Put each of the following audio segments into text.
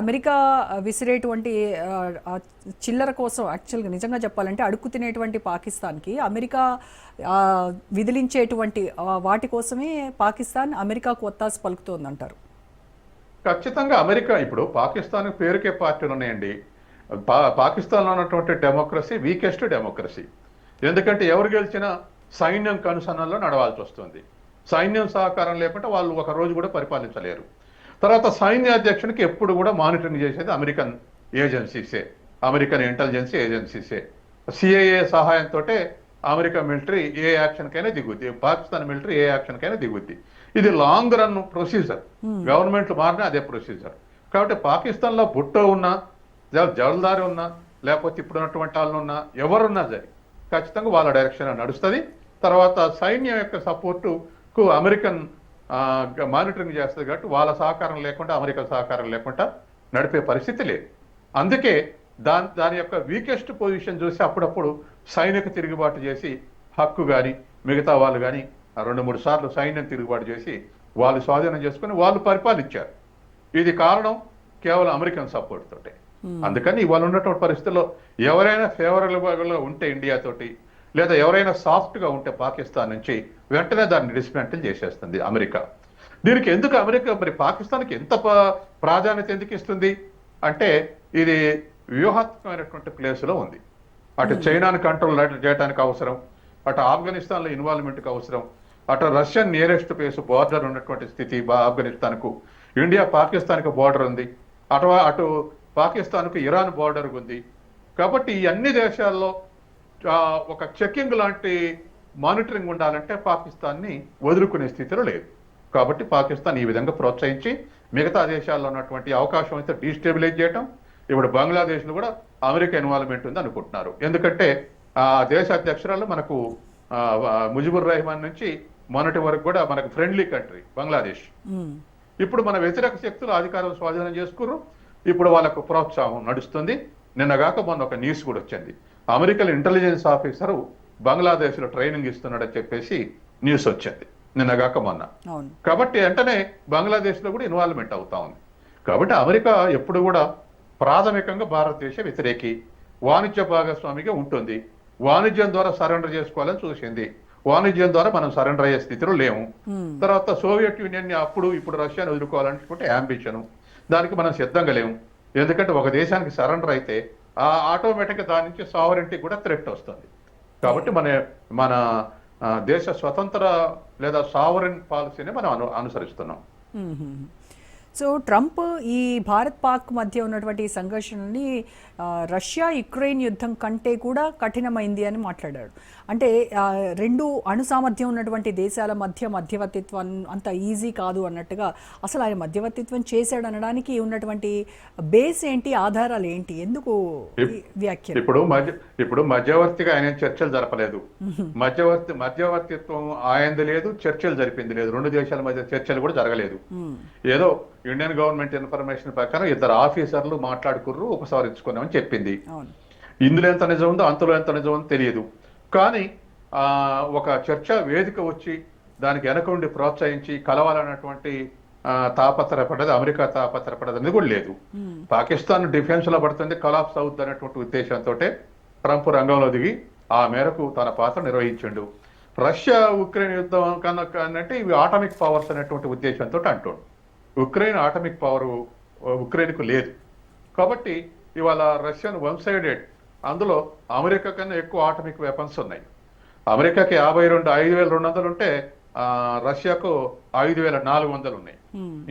America విసిరేటువంటి చిల్లర కోసం యాక్చువల్గా నిజంగా చెప్పాలంటే అడుక్కు తినేటువంటి పాకిస్తాన్కి అమెరికా విదిలించేటువంటి వాటి కోసమే పాకిస్తాన్ అమెరికాకు ఒత్తాసు పలుకుతోందంటారు. ఖచ్చితంగా అమెరికా ఇప్పుడు పాకిస్తాన్ పేరుకే పార్టీలు ఉన్నాయండి. పాకిస్తాన్లో ఉన్నటువంటి డెమోక్రసీ వీకెస్ట్ డెమోక్రసీ. ఎందుకంటే ఎవరు గెలిచినా సైన్యం కనుసన్నల్లో నడవాల్సి వస్తుంది. సైన్యం సహకారం లేకుండా వాళ్ళు ఒక రోజు కూడా పరిపాలించలేరు. తర్వాత సైన్యాధ్యక్షునికి ఎప్పుడు కూడా మానిటరింగ్ చేసేది అమెరికన్ ఏజెన్సీసే, అమెరికన్ ఇంటెలిజెన్స్ ఏజెన్సీసే. సిఐఏ సహాయంతో అమెరికా మిలిటరీ ఏ యాక్షన్కైనా దిగుద్ది, పాకిస్తాన్ మిలిటరీ ఏ యాక్షన్కైనా దిగుద్ది. ఇది లాంగ్ రన్ ప్రొసీజర్. గవర్నమెంట్లు మారినా అదే ప్రొసీజర్. కాబట్టి పాకిస్తాన్లో భుట్టో ఉన్నా, జవల్దారి ఉన్నా, లేకపోతే ఇప్పుడు ఉన్నటువంటి వాళ్ళు ఉన్నా, ఎవరున్నా సరే ఖచ్చితంగా వాళ్ళ డైరెక్షన్ నడుస్తుంది. తర్వాత సైన్యం యొక్క సపోర్టుకు అమెరికన్ మానిటరింగ్ చేస్తుంది కాబట్టి వాళ్ళ సహకారం లేకుండా, అమెరికా సహకారం లేకుండా నడిపే పరిస్థితి లేదు. అందుకే దాని యొక్క వీకెస్ట్ పొజిషన్ చూసి అప్పుడప్పుడు సైనిక తిరుగుబాటు చేసి హక్కు కానీ మిగతా వాళ్ళు కానీ 2-3 సార్లు సైన్యం తిరుగుబాటు చేసి వాళ్ళు స్వాధీనం చేసుకుని వాళ్ళు పరిపాలించారు. ఇది కారణం కేవలం అమెరికన్ సపోర్ట్ తోటే. అందుకని ఇవాళ ఉన్నటువంటి పరిస్థితుల్లో ఎవరైనా ఫేవరబుల్గా ఉంటే ఇండియాతోటి, లేదా ఎవరైనా సాఫ్ట్గా ఉంటే పాకిస్తాన్ నుంచి వెంటనే దాన్ని డిస్మాంటిల్ చేసేస్తుంది అమెరికా. దీనికి ఎందుకు అమెరికా మరి పాకిస్తాన్కి ఎంత ప్రాధాన్యత ఎందుకు ఇస్తుంది అంటే, ఇది వ్యూహాత్మకమైనటువంటి ప్లేస్లో ఉంది. అటు చైనాను కంట్రోల్ చేయడానికి అవసరం, అటు ఆఫ్ఘనిస్తాన్లో ఇన్వాల్వ్మెంట్కి అవసరం, అటు రష్యన్ నియరెస్ట్ ప్లేస్ బోర్డర్ ఉన్నటువంటి స్థితి ఆఫ్ఘనిస్తాన్కు, ఇండియా పాకిస్తాన్కి బోర్డర్ ఉంది, అటు పాకిస్తాన్కు ఇరాన్ బోర్డర్ ఉంది. కాబట్టి ఈ అన్ని దేశాల్లో ఒక చెక్కింగ్ లాంటి మానిటరింగ్ ఉండాలంటే పాకిస్తాన్ని వదులుకునే స్థితిలో లేదు. కాబట్టి పాకిస్తాన్ ఈ విధంగా ప్రోత్సహించి మిగతా దేశాల్లో ఉన్నటువంటి అవకాశం అయితే డీస్టెబిలైజ్ చేయటం. ఇప్పుడు బంగ్లాదేశ్లో కూడా అమెరికా ఇన్వాల్వ్మెంట్ ఉంది అనుకుంటున్నారు. ఎందుకంటే ఆ దేశ అధ్యక్షురాలు మనకు ముజిబుర్ రెహమాన్ నుంచి మొన్నటి వరకు కూడా మనకు ఫ్రెండ్లీ కంట్రీ బంగ్లాదేశ్. ఇప్పుడు మన వ్యతిరేక శక్తులు అధికారం స్వాధీనం చేసుకున్నారు. ఇప్పుడు వాళ్ళకు ప్రోత్సాహం నడుస్తుంది. నిన్నగాక మొన్న ఒక న్యూస్ కూడా వచ్చింది, అమెరికన్ ఇంటెలిజెన్స్ ఆఫీసరు బంగ్లాదేశ్లో ట్రైనింగ్ ఇస్తున్నాడని చెప్పేసి న్యూస్ వచ్చింది నిన్నగాక మొన్న. కాబట్టి వెంటనే బంగ్లాదేశ్లో కూడా ఇన్వాల్వ్మెంట్ అవుతా ఉంది. కాబట్టి అమెరికా ఎప్పుడు కూడా ప్రాథమికంగా భారతదేశ వ్యతిరేకి, వాణిజ్య భాగస్వామిగా ఉంటుంది. వాణిజ్యం ద్వారా సరెండర్ చేసుకోవాలని చూసింది. వాణిజ్యం ద్వారా మనం సరెండర్ అయ్యే స్థితిలో లేము. తర్వాత సోవియట్ యూనియన్ని అప్పుడు ఇప్పుడు రష్యాను వదులుకోవాలనుకుంటే యాంబిషన్, దానికి మనం సిద్ధంగా లేము. ఎందుకంటే ఒక దేశానికి సరెండర్ అయితే ఆటోమేటిక్గా దాని నుంచి సావరెంటీ కూడా థ్రెట్ వస్తుంది. కాబట్టి మన దేశ స్వతంత్ర లేదా సావరెన్ పాలసీని మనం అనుసరిస్తున్నాం. సో ట్రంప్ ఈ భారత్ పాక్ మధ్య ఉన్నటువంటి సంఘర్షణని రష్యా యుక్రెయిన్ యుద్ధం కంటే కూడా కఠినమైంది అని మాట్లాడాడు. అంటే రెండు అణు సామర్థ్యం ఉన్నటువంటి దేశాల మధ్యవర్తిత్వం అంత ఈజీ కాదు అన్నట్టుగా, అసలు ఆయన మధ్యవర్తిత్వం చేశాడు అనడానికి ఉన్నటువంటి బేస్ ఏంటి, ఆధారాలు ఏంటి, ఎందుకు వ్యాఖ్య? ఇప్పుడు మధ్యవర్తిగా ఆయన చర్చలు జరపలేదు. మధ్యవర్తిత్వం ఆయనది లేదు, చర్చలు జరిపింది లేదు. రెండు దేశాల మధ్య చర్చలు కూడా జరగలేదు. ఏదో ఇండియన్ గవర్నమెంట్ ఇన్ఫర్మేషన్ ప్రకారం 2 ఆఫీసర్లు మాట్లాడుకుర్రు, ఉపసంహరించుకున్నామని చెప్పింది. ఇందులో ఎంత నిజం ఉందో అంతలో ఎంత నిజం ఉందో తెలియదు. కానీ ఒక చర్చా వేదిక వచ్చి దానికి వెనక ఉండి ప్రోత్సహించి కలవాలన్నటువంటి తాపత్రపడ్డది, అమెరికా తాపత్రపడ్డది అనేది కూడా లేదు. పాకిస్తాన్ డిఫెన్స్ లో పడుతుంది, కొలాప్స్ అవుతుంది అనేటువంటి ఉద్దేశంతో ట్రంప్ రంగంలో దిగి ఆ మేరకు తన పాత్ర నిర్వహించిండు. రష్యా ఉక్రెయిన్ యుద్ధం కన్నా ఇవి ఆటమిక్ పవర్స్ అనేటువంటి ఉద్దేశంతో అంటుండు. ఉక్రెయిన్ ఆటమిక్ పవర్ ఉక్రెయిన్కు లేదు. కాబట్టి ఇవాళ రష్యన్ 1 సైడెడ్. అందులో అమెరికా కన్నా ఎక్కువ ఆటమిక్ వెపన్స్ ఉన్నాయి. అమెరికాకి 5,200 ఉంటే రష్యాకు 5,400 ఉన్నాయి.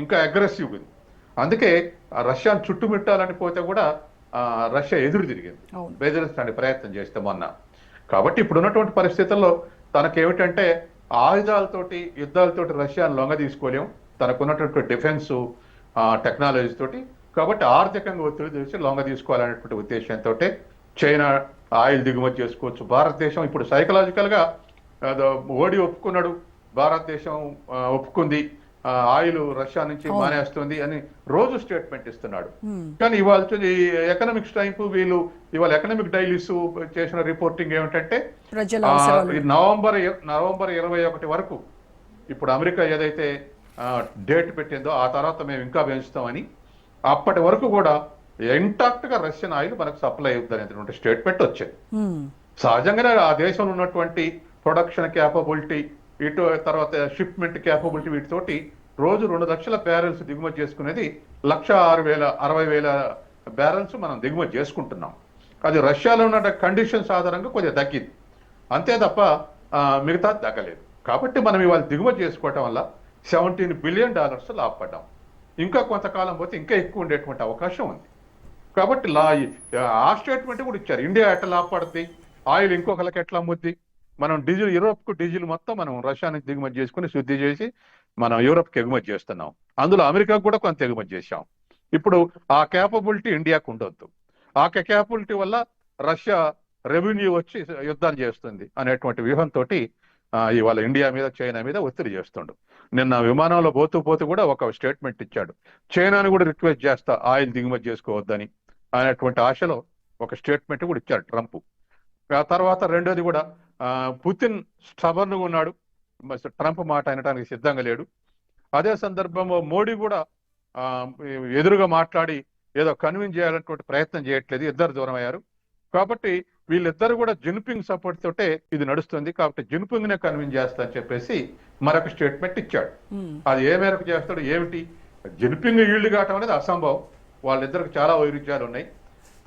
ఇంకా అగ్రెసివ్ ఉంది. అందుకే రష్యాను చుట్టుముట్టాలని పోతే కూడా రష్యా ఎదురు తిరిగింది, బెదిరించడానికి ప్రయత్నం చేస్తే మొన్న. కాబట్టి ఇప్పుడున్నటువంటి పరిస్థితుల్లో తనకేమిటంటే ఆయుధాలతోటి యుద్ధాలతోటి రష్యాను లొంగ తీసుకోలేం, తనకున్నటువంటి డిఫెన్స్ టెక్నాలజీ తోటి. కాబట్టి ఆర్థికంగా ఒత్తిడి చేసి లొంగ తీసుకోవాలనేటువంటి ఉద్దేశంతో చైనా ఆయిల్ దిగుమతి చేసుకోవచ్చు. భారతదేశం ఇప్పుడు సైకలాజికల్గా మోడీ ఒప్పుకున్నాడు, భారతదేశం ఒప్పుకుంది, ఆయిల్ రష్యా నుంచి మానేస్తుంది అని రోజు స్టేట్మెంట్ ఇస్తున్నాడు. కానీ ఇవాళ ఎకనామిక్స్ టైంపు వీళ్ళు ఇవాళ ఎకనామిక్ డైలీస్ చేసిన రిపోర్టింగ్ ఏమిటంటే నవంబర్ 21 వరకు ఇప్పుడు అమెరికా ఏదైతే డేట్ పెట్టిందో ఆ తర్వాత మేము ఇంకా పెంచుతామని అప్పటి వరకు కూడా ఇంటాక్ట్ గా రష్యన్ ఆయిల్ మనకు సప్లై అవుతుంది అనేటువంటి స్టేట్మెంట్ వచ్చింది. మ్మ్. సహజంగానే ఆ దేశంలో ఉన్నటువంటి ప్రొడక్షన్ క్యాపబిలిటీ, ఇటు తర్వాత షిప్మెంట్ క్యాపబిలిటీ, వీటితోటి రోజు 2 లక్షల బ్యారెల్స్ దిగుమతి చేసుకునేది 1,60,000 బ్యారెల్స్ మనం దిగుమతి చేసుకుంటున్నాం. అది రష్యాలో ఉన్న కండిషన్స్ ఆధారంగా కొద్దిగా తగ్గింది అంతే తప్ప మిగతా తగ్గలేదు. కాబట్టి మనం ఇవాళ దిగుమతి చేసుకోవటం వల్ల $17 బిలియన్ లాభపడ్డాం. ఇంకా కొంతకాలం పోతే ఇంకా ఎక్కువ ఉండేటువంటి అవకాశం ఉంది. కాబట్టి ఆ స్టేట్మెంట్ కూడా ఇచ్చారు. ఇండియా ఎట్లా లాభపడుతుంది, ఆయిల్ ఇంకొకరికి ఎట్లా అమ్ముద్ది, మనం డీజిల్ యూరోప్కు డీజిల్ మొత్తం మనం రష్యా నుంచి దిగుమతి చేసుకుని శుద్ధి చేసి మనం యూరోప్కి ఎగుమతి చేస్తున్నాం. అందులో అమెరికాకు కూడా కొంత ఎగుమతి చేశాం. ఇప్పుడు ఆ క్యాపబిలిటీ ఇండియాకు ఉండొద్దు. ఆ క్యాపబిలిటీ వల్ల రష్యా రెవెన్యూ వచ్చి యుద్ధాలు చేస్తుంది అనేటువంటి వ్యూహంతో ఇవాళ ఇండియా మీద చైనా మీద ఒత్తిడి చేస్తుండు. నిన్న విమానంలో పోతూ కూడా ఒక స్టేట్మెంట్ ఇచ్చాడు. చైనాను కూడా రిక్వెస్ట్ చేస్తా ఆయిల్ దిగుమతి చేసుకోవద్దని అనేటువంటి ఆశలో ఒక స్టేట్మెంట్ కూడా ఇచ్చాడు ట్రంప్. ఆ తర్వాత రెండోది కూడా పుతిన్ స్టబర్న్గా ఉన్నాడు, ట్రంప్ మాట అనడానికి సిద్ధంగా లేడు. అదే సందర్భంలో మోడీ కూడా ఎదురుగా మాట్లాడి ఏదో కన్విన్స్ చేయాలన్నటువంటి ప్రయత్నం చేయట్లేదు, ఇద్దరు దూరం అయ్యారు. కాబట్టి వీళ్ళిద్దరు కూడా జిన్పింగ్ సపోర్ట్ తోటే ఇది నడుస్తుంది. కాబట్టి జిన్పింగ్ నే కన్విన్స్ చేస్తా అని చెప్పేసి మరొక స్టేట్మెంట్ ఇచ్చాడు. అది ఏ మేరకు చేస్తాడు ఏమిటి, జిన్పింగ్ ఈల్డ్ కావటం అనేది అసంభవం. వాళ్ళిద్దరికి చాలా వైరుధ్యాలు ఉన్నాయి.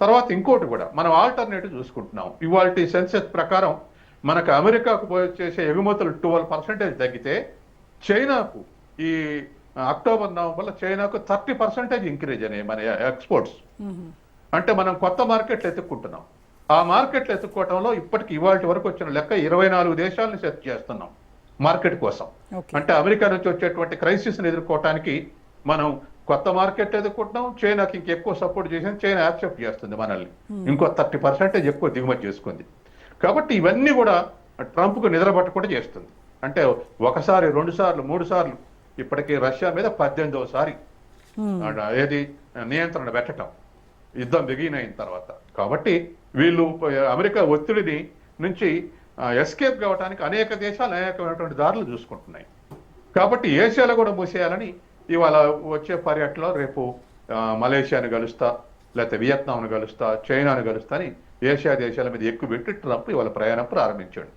తర్వాత ఇంకోటి కూడా మనం ఆల్టర్నేటివ్ చూసుకుంటున్నాం. ఇవాళ సెన్సెస్ ప్రకారం మనకు అమెరికాకు చేసే ఎగుమతులు 12% తగ్గితే చైనాకు ఈ అక్టోబర్ నవంబర్లో చైనాకు 30% ఇంక్రీజ్ అయినాయి మన ఎక్స్పోర్ట్స్. అంటే మనం కొత్త మార్కెట్లు ఎత్తుక్కుంటున్నాం. ఆ మార్కెట్లు ఎత్తుక్కోవటంలో ఇప్పటికి ఇవాళ వరకు వచ్చిన లెక్క 24 దేశాలను సెర్చ్ చేస్తున్నాం మార్కెట్ కోసం. అంటే అమెరికా నుంచి వచ్చేటువంటి క్రైసిస్ ని ఎదుర్కోవటానికి మనం కొత్త మార్కెట్ ఎదుర్కొంటున్నాం. చైనాకి ఇంకెక్కువ సపోర్ట్ చేసి చైనా యాక్సెప్ట్ చేస్తుంది మనల్ని, ఇంకో 30% ఎక్కువ దిగుమతి చేసుకుంది. కాబట్టి ఇవన్నీ కూడా ట్రంప్కు నిద్రపట్టకుండా చేస్తుంది. అంటే ఒకసారి 2 సార్లు 3 సార్లు ఇప్పటికీ రష్యా మీద 18వ సారి ఏది నియంత్రణ పెట్టడం యుద్ధం బిగిన్ తర్వాత. కాబట్టి వీళ్ళు అమెరికా ఒత్తిడిని నుంచి ఎస్కేప్ కావడానికి అనేక దేశాలు అనేకమైనటువంటి దారులు చూసుకుంటున్నాయి. కాబట్టి ఏషియాలో కూడా మూసేయాలని ఇవాళ వచ్చే పర్యటనలో రేపు మలేషియాను కలుస్తా, లేకపోతే వియత్నాంను కలుస్తా, చైనాను కలుస్తా అని ఏషియా దేశాల మీద ఎక్కువ పెట్టి ట్రంప్ ఇవాళ ప్రయాణం ప్రారంభించాడు.